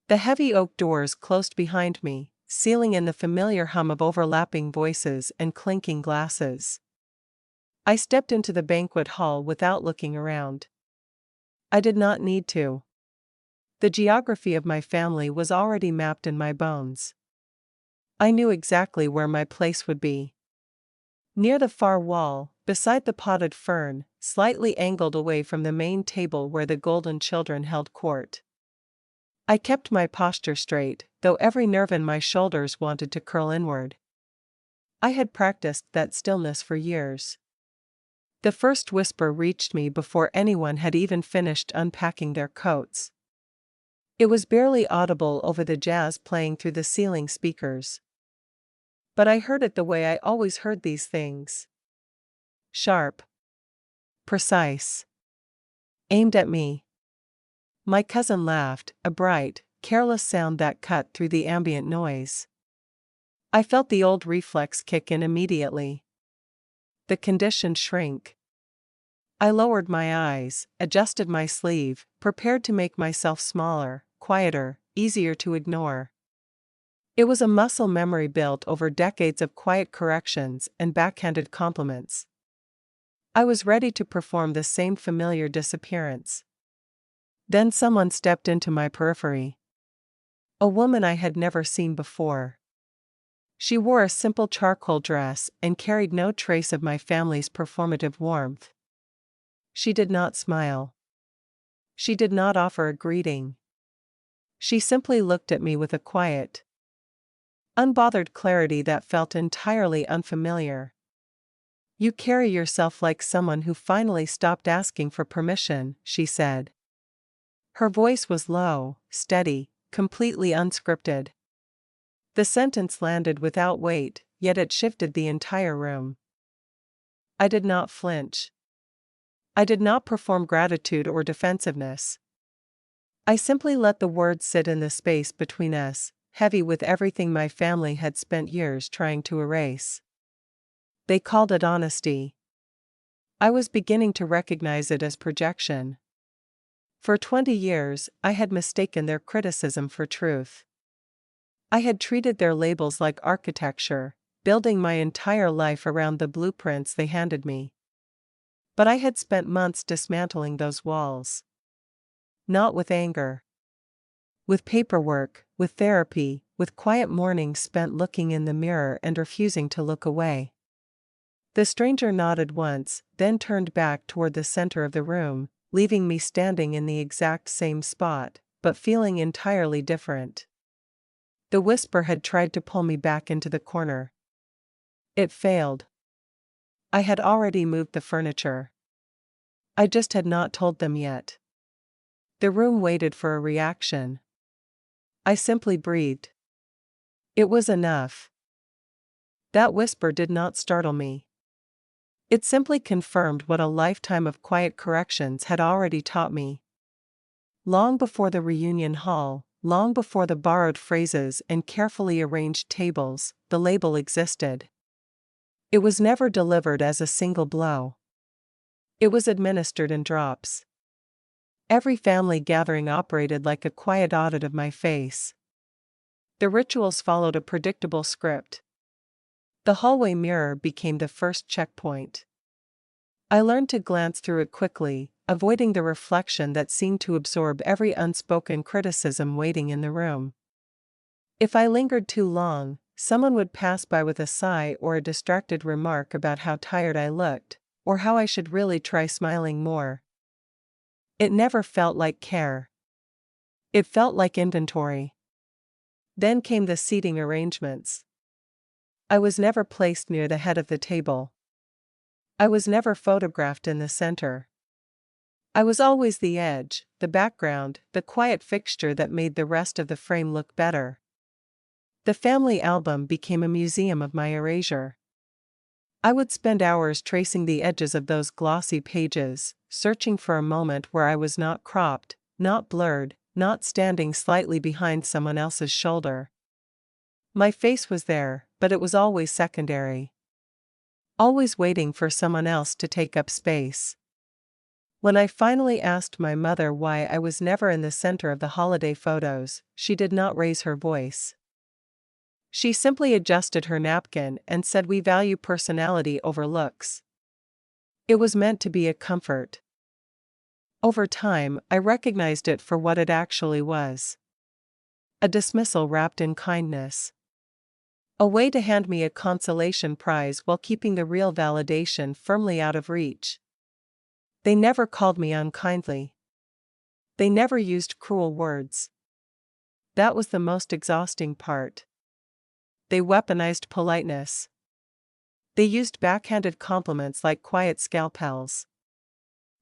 The heavy oak doors closed behind me, sealing in the familiar hum of overlapping voices and clinking glasses. I stepped into the banquet hall without looking around. I did not need to. The geography of my family was already mapped in my bones. I knew exactly where my place would be. Near the far wall, beside the potted fern, slightly angled away from the main table where the golden children held court. I kept my posture straight, though every nerve in my shoulders wanted to curl inward. I had practiced that stillness for years. The first whisper reached me before anyone had even finished unpacking their coats. It was barely audible over the jazz playing through the ceiling speakers. But I heard it the way I always heard these things. Sharp. Precise. Aimed at me. My cousin laughed, a bright, careless sound that cut through the ambient noise. I felt the old reflex kick in immediately. The conditioned shrink. I lowered my eyes, adjusted my sleeve, prepared to make myself smaller, quieter, easier to ignore. It was a muscle memory built over decades of quiet corrections and backhanded compliments. I was ready to perform the same familiar disappearance. Then someone stepped into my periphery. A woman I had never seen before. She wore a simple charcoal dress and carried no trace of my family's performative warmth. She did not smile. She did not offer a greeting. She simply looked at me with a quiet, unbothered clarity that felt entirely unfamiliar. "You carry yourself like someone who finally stopped asking for permission," she said. Her voice was low, steady, completely unscripted. The sentence landed without weight, yet it shifted the entire room. I did not flinch. I did not perform gratitude or defensiveness. I simply let the words sit in the space between us, heavy with everything my family had spent years trying to erase. They called it honesty. I was beginning to recognize it as projection. For 20 years, I had mistaken their criticism for truth. I had treated their labels like architecture, building my entire life around the blueprints they handed me. But I had spent months dismantling those walls. Not with anger. With paperwork, with therapy, with quiet mornings spent looking in the mirror and refusing to look away. The stranger nodded once, then turned back toward the center of the room, leaving me standing in the exact same spot, but feeling entirely different. The whisper had tried to pull me back into the corner. It failed. I had already moved the furniture. I just had not told them yet. The room waited for a reaction. I simply breathed. It was enough. That whisper did not startle me. It simply confirmed what a lifetime of quiet corrections had already taught me. Long before the reunion hall, long before the borrowed phrases and carefully arranged tables, the label existed. It was never delivered as a single blow. It was administered in drops. Every family gathering operated like a quiet audit of my face. The rituals followed a predictable script. The hallway mirror became the first checkpoint. I learned to glance through it quickly, avoiding the reflection that seemed to absorb every unspoken criticism waiting in the room. If I lingered too long, someone would pass by with a sigh or a distracted remark about how tired I looked, or how I should really try smiling more. It never felt like care. It felt like inventory. Then came the seating arrangements. I was never placed near the head of the table. I was never photographed in the center. I was always the edge, the background, the quiet fixture that made the rest of the frame look better. The family album became a museum of my erasure. I would spend hours tracing the edges of those glossy pages, searching for a moment where I was not cropped, not blurred, not standing slightly behind someone else's shoulder. My face was there, but it was always secondary. Always waiting for someone else to take up space. When I finally asked my mother why I was never in the center of the holiday photos, she did not raise her voice. She simply adjusted her napkin and said we value personality over looks. It was meant to be a comfort. Over time, I recognized it for what it actually was. A dismissal wrapped in kindness. A way to hand me a consolation prize while keeping the real validation firmly out of reach. They never called me unkindly. They never used cruel words. That was the most exhausting part. They weaponized politeness. They used backhanded compliments like quiet scalpels.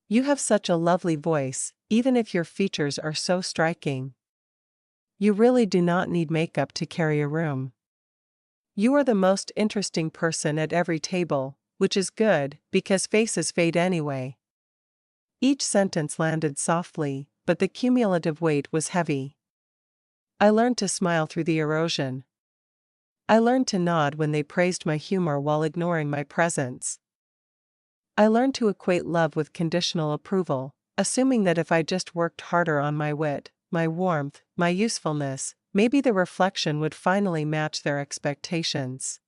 You have such a lovely voice, even if your features are so striking. You really do not need makeup to carry a room. You are the most interesting person at every table, which is good, because faces fade anyway. Each sentence landed softly, but the cumulative weight was heavy. I learned to smile through the erosion. I learned to nod when they praised my humor while ignoring my presence. I learned to equate love with conditional approval, assuming that if I just worked harder on my wit, my warmth, my usefulness, maybe the reflection would finally match their expectations.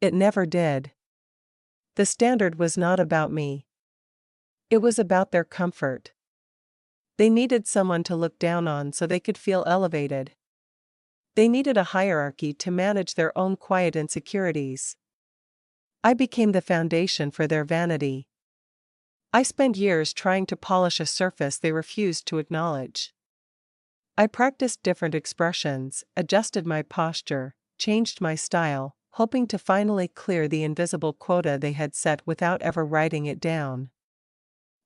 It never did. The standard was not about me. It was about their comfort. They needed someone to look down on so they could feel elevated. They needed a hierarchy to manage their own quiet insecurities. I became the foundation for their vanity. I spent years trying to polish a surface they refused to acknowledge. I practiced different expressions, adjusted my posture, changed my style, hoping to finally clear the invisible quota they had set without ever writing it down.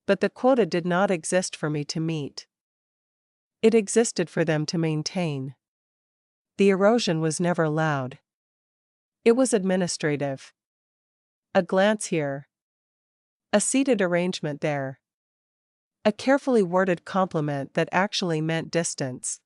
But the quota did not exist for me to meet. It existed for them to maintain. The erosion was never loud. It was administrative. A glance here. A seated arrangement there. A carefully worded compliment that actually meant distance.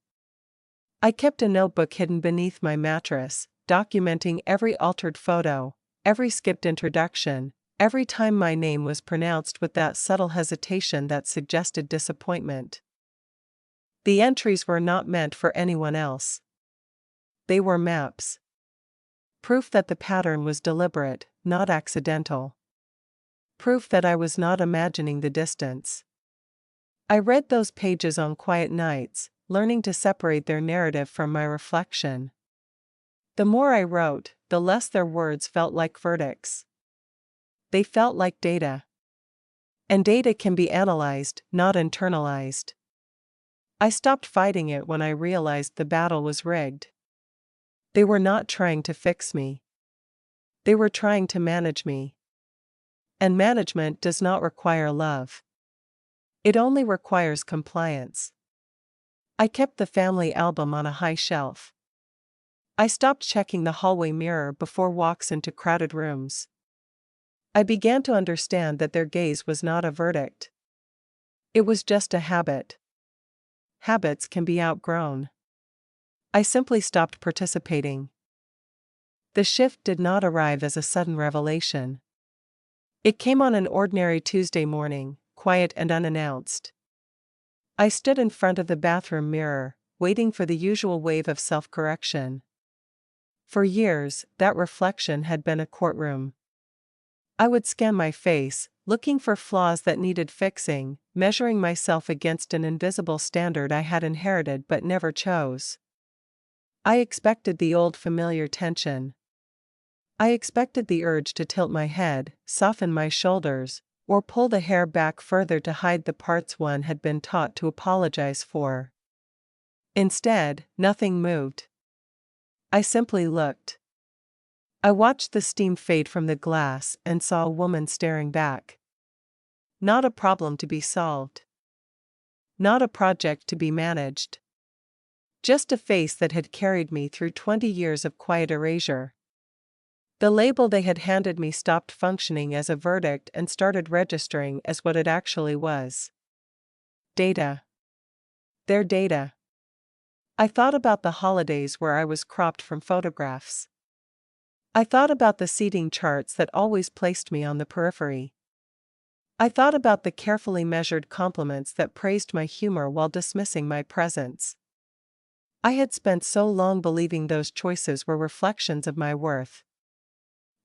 I kept a notebook hidden beneath my mattress, documenting every altered photo, every skipped introduction, every time my name was pronounced with that subtle hesitation that suggested disappointment. The entries were not meant for anyone else. They were maps. Proof that the pattern was deliberate, not accidental. Proof that I was not imagining the distance. I read those pages on quiet nights, learning to separate their narrative from my reflection. The more I wrote, the less their words felt like verdicts. They felt like data. And data can be analyzed, not internalized. I stopped fighting it when I realized the battle was rigged. They were not trying to fix me. They were trying to manage me. And management does not require love. It only requires compliance. I kept the family album on a high shelf. I stopped checking the hallway mirror before walks into crowded rooms. I began to understand that their gaze was not a verdict. It was just a habit. Habits can be outgrown. I simply stopped participating. The shift did not arrive as a sudden revelation. It came on an ordinary Tuesday morning, quiet and unannounced. I stood in front of the bathroom mirror, waiting for the usual wave of self-correction. For years, that reflection had been a courtroom. I would scan my face, looking for flaws that needed fixing, measuring myself against an invisible standard I had inherited but never chose. I expected the old familiar tension. I expected the urge to tilt my head, soften my shoulders, or pull the hair back further to hide the parts one had been taught to apologize for. Instead, nothing moved. I simply looked. I watched the steam fade from the glass and saw a woman staring back. Not a problem to be solved. Not a project to be managed. Just a face that had carried me through 20 years of quiet erasure. The label they had handed me stopped functioning as a verdict and started registering as what it actually was. Data. Their data. I thought about the holidays where I was cropped from photographs. I thought about the seating charts that always placed me on the periphery. I thought about the carefully measured compliments that praised my humor while dismissing my presence. I had spent so long believing those choices were reflections of my worth.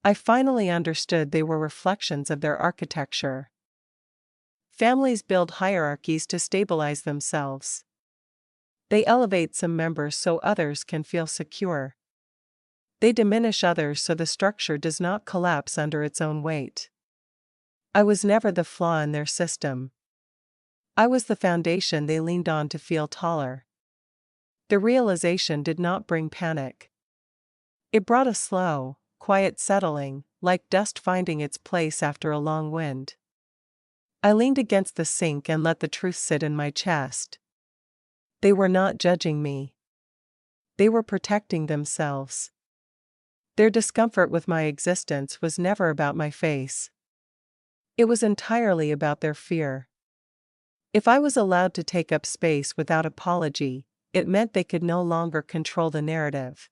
I finally understood they were reflections of their architecture. Families build hierarchies to stabilize themselves. They elevate some members so others can feel secure. They diminish others so the structure does not collapse under its own weight. I was never the flaw in their system. I was the foundation they leaned on to feel taller. The realization did not bring panic. It brought a slow, quiet settling, like dust finding its place after a long wind. I leaned against the sink and let the truth sit in my chest. They were not judging me. They were protecting themselves. Their discomfort with my existence was never about my face. It was entirely about their fear. If I was allowed to take up space without apology, it meant they could no longer control the narrative.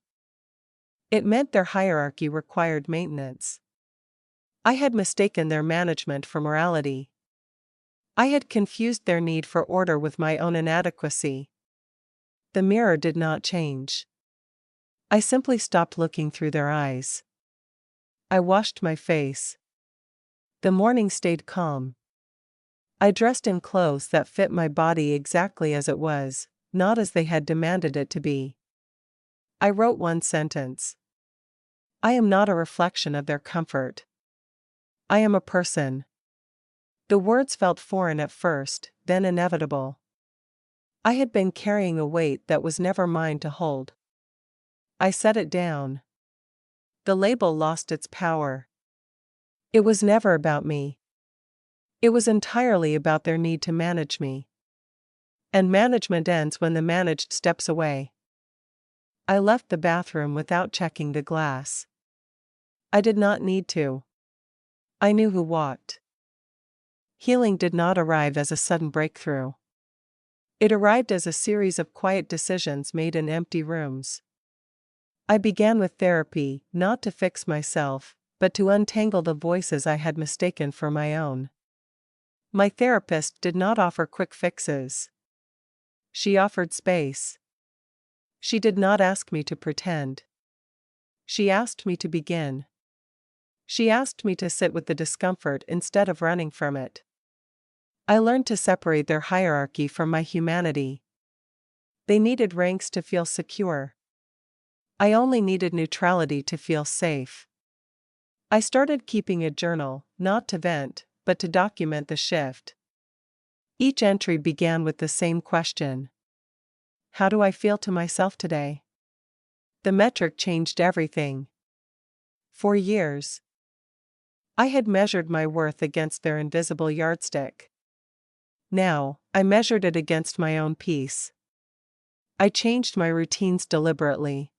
It meant their hierarchy required maintenance. I had mistaken their management for morality. I had confused their need for order with my own inadequacy. The mirror did not change. I simply stopped looking through their eyes. I washed my face. The morning stayed calm. I dressed in clothes that fit my body exactly as it was, not as they had demanded it to be. I wrote one sentence. I am not a reflection of their comfort. I am a person. The words felt foreign at first, then inevitable. I had been carrying a weight that was never mine to hold. I set it down. The label lost its power. It was never about me. It was entirely about their need to manage me. And management ends when the managed steps away. I left the bathroom without checking the glass. I did not need to. I knew who walked. Healing did not arrive as a sudden breakthrough. It arrived as a series of quiet decisions made in empty rooms. I began with therapy, not to fix myself, but to untangle the voices I had mistaken for my own. My therapist did not offer quick fixes. She offered space. She did not ask me to pretend. She asked me to begin. She asked me to sit with the discomfort instead of running from it. I learned to separate their hierarchy from my humanity. They needed ranks to feel secure. I only needed neutrality to feel safe. I started keeping a journal, not to vent, but to document the shift. Each entry began with the same question. How do I feel to myself today? The metric changed everything. For years, I had measured my worth against their invisible yardstick. Now, I measured it against my own peace. I changed my routines deliberately.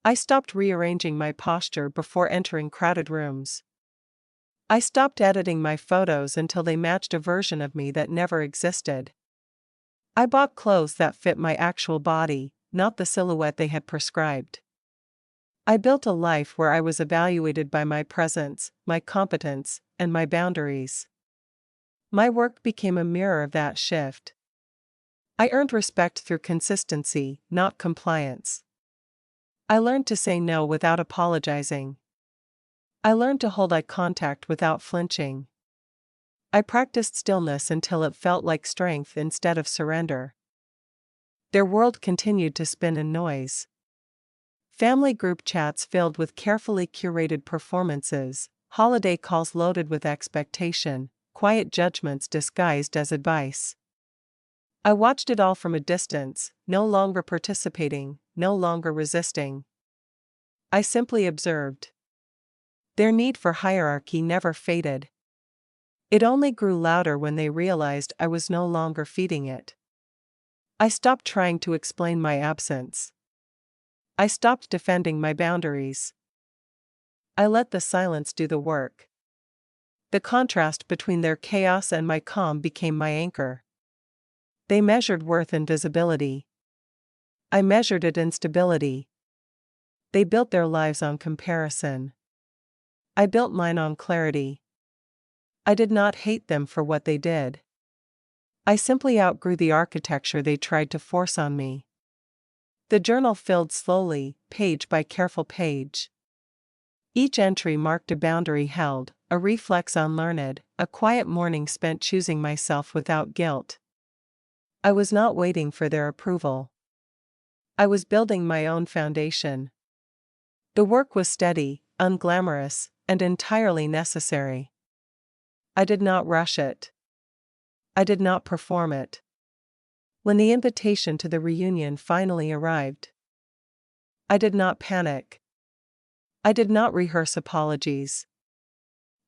I stopped rearranging my posture before entering crowded rooms. I stopped editing my photos until they matched a version of me that never existed. I bought clothes that fit my actual body, not the silhouette they had prescribed. I built a life where I was evaluated by my presence, my competence, and my boundaries. My work became a mirror of that shift. I earned respect through consistency, not compliance. I learned to say no without apologizing. I learned to hold eye contact without flinching. I practiced stillness until it felt like strength instead of surrender. Their world continued to spin in noise. Family group chats filled with carefully curated performances, holiday calls loaded with expectation, quiet judgments disguised as advice. I watched it all from a distance, no longer participating, no longer resisting. I simply observed. Their need for hierarchy never faded. It only grew louder when they realized I was no longer feeding it. I stopped trying to explain my absence. I stopped defending my boundaries. I let the silence do the work. The contrast between their chaos and my calm became my anchor. They measured worth in visibility. I measured it in stability. They built their lives on comparison. I built mine on clarity. I did not hate them for what they did. I simply outgrew the architecture they tried to force on me. The journal filled slowly, page by careful page. Each entry marked a boundary held, a reflex unlearned, a quiet morning spent choosing myself without guilt. I was not waiting for their approval. I was building my own foundation. The work was steady, unglamorous, and entirely necessary. I did not rush it. I did not perform it. When the invitation to the reunion finally arrived, I did not panic. I did not rehearse apologies.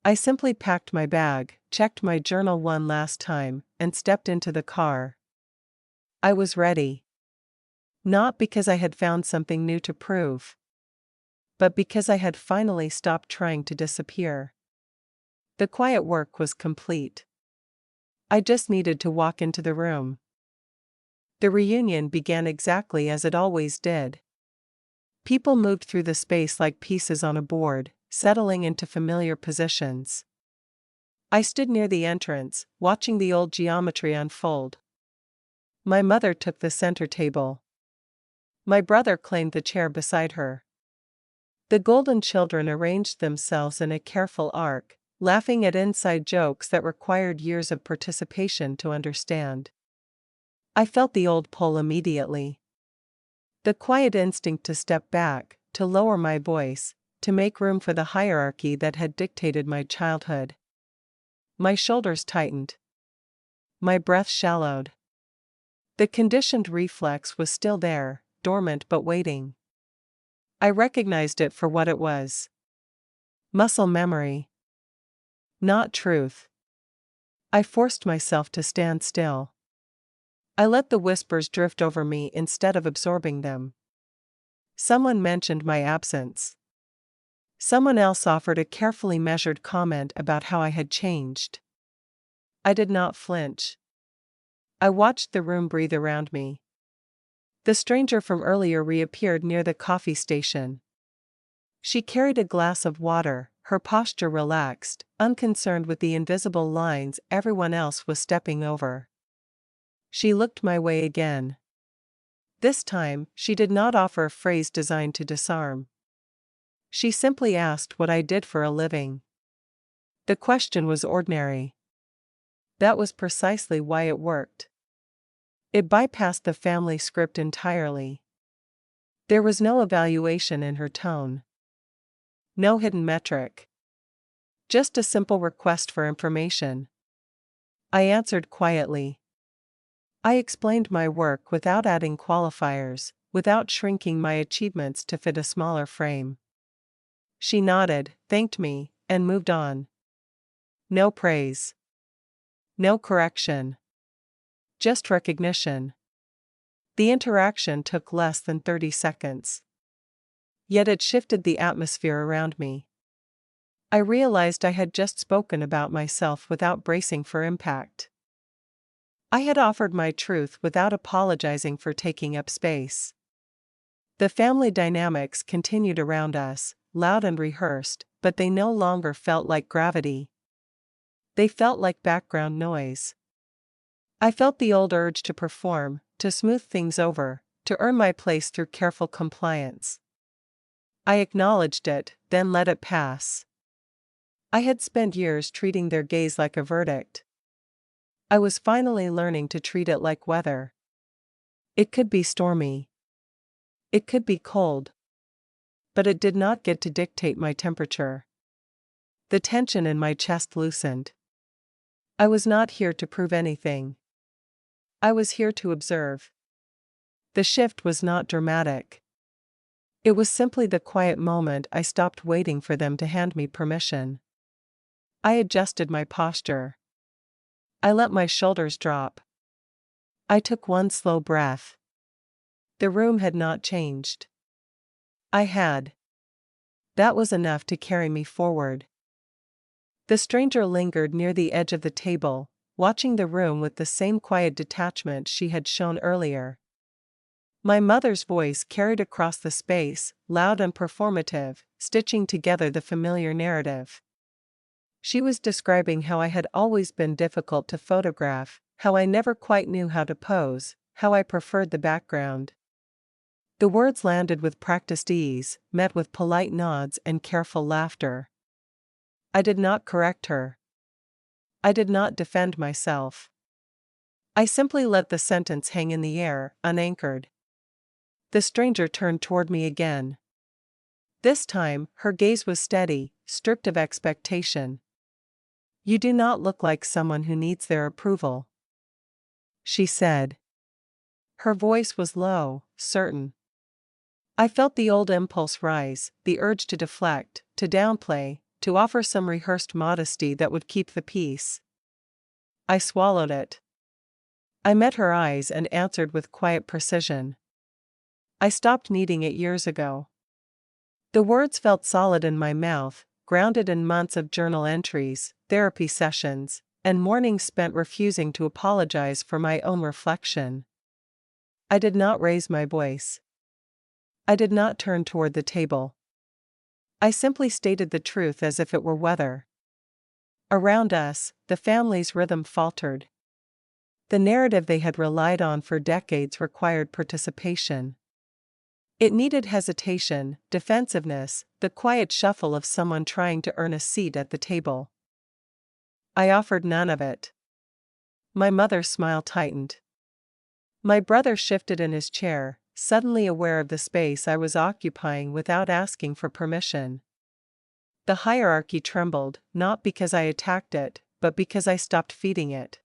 I simply packed my bag, checked my journal one last time, and stepped into the car. I was ready. Not because I had found something new to prove, but because I had finally stopped trying to disappear. The quiet work was complete. I just needed to walk into the room. The reunion began exactly as it always did. People moved through the space like pieces on a board, settling into familiar positions. I stood near the entrance, watching the old geometry unfold. My mother took the center table. My brother claimed the chair beside her. The golden children arranged themselves in a careful arc, laughing at inside jokes that required years of participation to understand. I felt the old pull immediately. The quiet instinct to step back, to lower my voice, to make room for the hierarchy that had dictated my childhood. My shoulders tightened. My breath shallowed. The conditioned reflex was still there, dormant but waiting. I recognized it for what it was. Muscle memory. Not truth. I forced myself to stand still. I let the whispers drift over me instead of absorbing them. Someone mentioned my absence. Someone else offered a carefully measured comment about how I had changed. I did not flinch. I watched the room breathe around me. The stranger from earlier reappeared near the coffee station. She carried a glass of water, her posture relaxed, unconcerned with the invisible lines everyone else was stepping over. She looked my way again. This time, she did not offer a phrase designed to disarm. She simply asked what I did for a living. The question was ordinary. That was precisely why it worked. It bypassed the family script entirely. There was no evaluation in her tone. No hidden metric. Just a simple request for information. I answered quietly. I explained my work without adding qualifiers, without shrinking my achievements to fit a smaller frame. She nodded, thanked me, and moved on. No praise. No correction. Just recognition. The interaction took less than 30 seconds. Yet it shifted the atmosphere around me. I realized I had just spoken about myself without bracing for impact. I had offered my truth without apologizing for taking up space. The family dynamics continued around us, loud and rehearsed, but they no longer felt like gravity. They felt like background noise. I felt the old urge to perform, to smooth things over, to earn my place through careful compliance. I acknowledged it, then let it pass. I had spent years treating their gaze like a verdict. I was finally learning to treat it like weather. It could be stormy. It could be cold. But it did not get to dictate my temperature. The tension in my chest loosened. I was not here to prove anything. I was here to observe. The shift was not dramatic. It was simply the quiet moment I stopped waiting for them to hand me permission. I adjusted my posture. I let my shoulders drop. I took one slow breath. The room had not changed. I had. That was enough to carry me forward. The stranger lingered near the edge of the table, watching the room with the same quiet detachment she had shown earlier. My mother's voice carried across the space, loud and performative, stitching together the familiar narrative. She was describing how I had always been difficult to photograph, how I never quite knew how to pose, how I preferred the background. The words landed with practiced ease, met with polite nods and careful laughter. I did not correct her. I did not defend myself. I simply let the sentence hang in the air, unanchored. The stranger turned toward me again. This time, her gaze was steady, stripped of expectation. "You do not look like someone who needs their approval," she said. Her voice was low, certain. I felt the old impulse rise, the urge to deflect, to downplay, to offer some rehearsed modesty that would keep the peace. I swallowed it. I met her eyes and answered with quiet precision. "I stopped needing it years ago." The words felt solid in my mouth, grounded in months of journal entries, therapy sessions, and mornings spent refusing to apologize for my own reflection. I did not raise my voice. I did not turn toward the table. I simply stated the truth as if it were weather. Around us, the family's rhythm faltered. The narrative they had relied on for decades required participation. It needed hesitation, defensiveness, the quiet shuffle of someone trying to earn a seat at the table. I offered none of it. My mother's smile tightened. My brother shifted in his chair, suddenly aware of the space I was occupying without asking for permission. The hierarchy trembled, not because I attacked it, but because I stopped feeding it.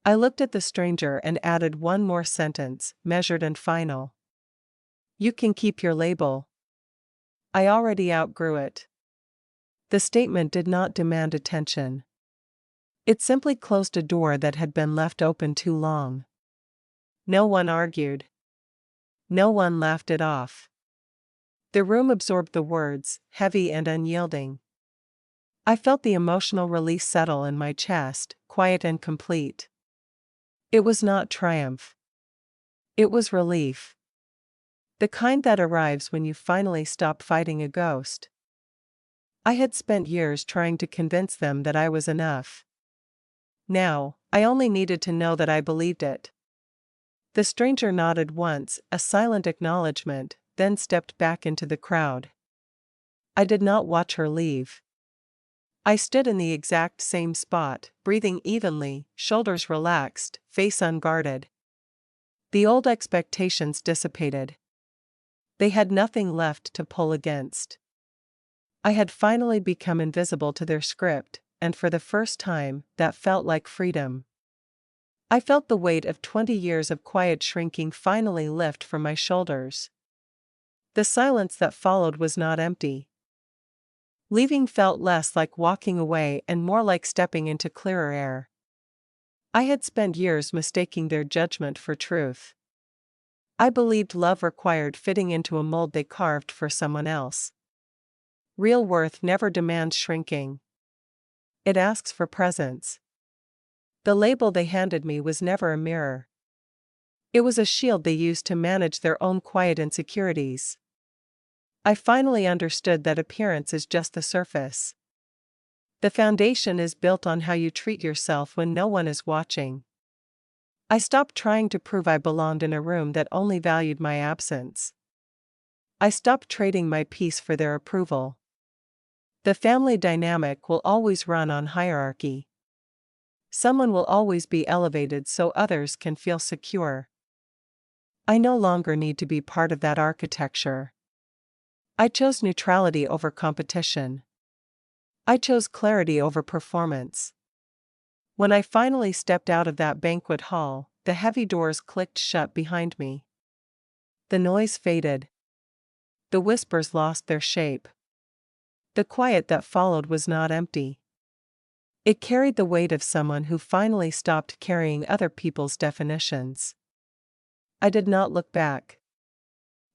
I looked at the stranger and added one more sentence, measured and final. "You can keep your label." I already outgrew it. The statement did not demand attention. It simply closed a door that had been left open too long. No one argued. No one laughed it off. The room absorbed the words, heavy and unyielding. I felt the emotional release settle in my chest, quiet and complete. It was not triumph. It was relief. The kind that arrives when you finally stop fighting a ghost. I had spent years trying to convince them that I was enough. Now, I only needed to know that I believed it. The stranger nodded once, a silent acknowledgement, then stepped back into the crowd. I did not watch her leave. I stood in the exact same spot, breathing evenly, shoulders relaxed, face unguarded. The old expectations dissipated. They had nothing left to pull against. I had finally become invisible to their script, and for the first time, that felt like freedom. I felt the weight of 20 years of quiet shrinking finally lift from my shoulders. The silence that followed was not empty. Leaving felt less like walking away and more like stepping into clearer air. I had spent years mistaking their judgment for truth. I believed love required fitting into a mold they carved for someone else. Real worth never demands shrinking. It asks for presence. The label they handed me was never a mirror. It was a shield they used to manage their own quiet insecurities. I finally understood that appearance is just the surface. The foundation is built on how you treat yourself when no one is watching. I stopped trying to prove I belonged in a room that only valued my absence. I stopped trading my peace for their approval. The family dynamic will always run on hierarchy. Someone will always be elevated so others can feel secure. I no longer need to be part of that architecture. I chose neutrality over competition. I chose clarity over performance. When I finally stepped out of that banquet hall, the heavy doors clicked shut behind me. The noise faded. The whispers lost their shape. The quiet that followed was not empty. It carried the weight of someone who finally stopped carrying other people's definitions. I did not look back.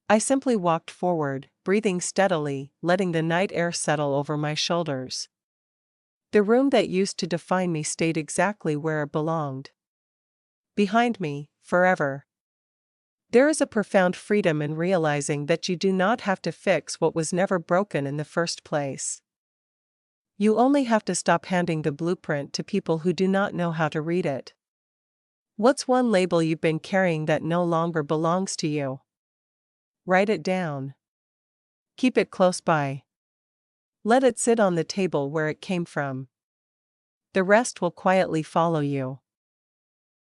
I simply walked forward, breathing steadily, letting the night air settle over my shoulders. The room that used to define me stayed exactly where it belonged. Behind me, forever. There is a profound freedom in realizing that you do not have to fix what was never broken in the first place. You only have to stop handing the blueprint to people who do not know how to read it. What's one label you've been carrying that no longer belongs to you? Write it down. Keep it close by. Let it sit on the table where it came from. The rest will quietly follow you.